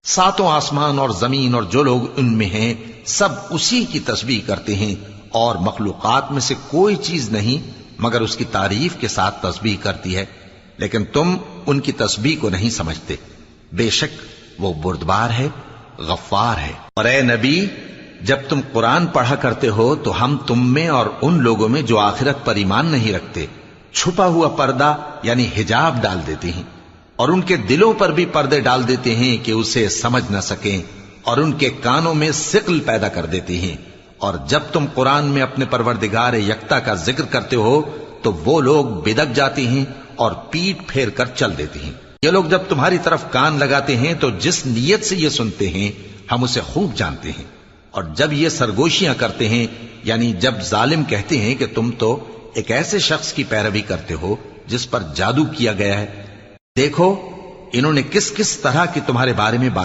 ساتوں آسمان اور زمین اور جو لوگ ان میں ہیں سب اسی کی تسبیح کرتے ہیں، اور مخلوقات میں سے کوئی چیز نہیں مگر اس کی تعریف کے ساتھ تسبیح کرتی ہے، لیکن تم ان کی تسبیح کو نہیں سمجھتے۔ بے شک وہ بردبار ہے، غفار ہے۔ اور اے نبی، جب تم قرآن پڑھا کرتے ہو تو ہم تم میں اور ان لوگوں میں جو آخرت پر ایمان نہیں رکھتے چھپا ہوا پردہ یعنی حجاب ڈال دیتے ہیں، اور ان کے دلوں پر بھی پردے ڈال دیتے ہیں کہ اسے سمجھ نہ سکیں، اور ان کے کانوں میں ثقل پیدا کر دیتے ہیں۔ اور جب تم قرآن میں اپنے پروردگار یکتا کا ذکر کرتے ہو تو وہ لوگ بدک جاتے ہیں اور پیٹ پھیر کر چل دیتے ہیں۔ یہ لوگ جب تمہاری طرف کان لگاتے ہیں تو جس نیت سے یہ سنتے ہیں ہم اسے خوب جانتے ہیں، اور جب یہ سرگوشیاں کرتے ہیں یعنی جب ظالم کہتے ہیں کہ تم تو ایک ایسے شخص کی پیروی کرتے ہو جس پر جادو کیا گیا ہے، دیکھو انہوں نے کس کس طرح کی تمہارے بارے میں بات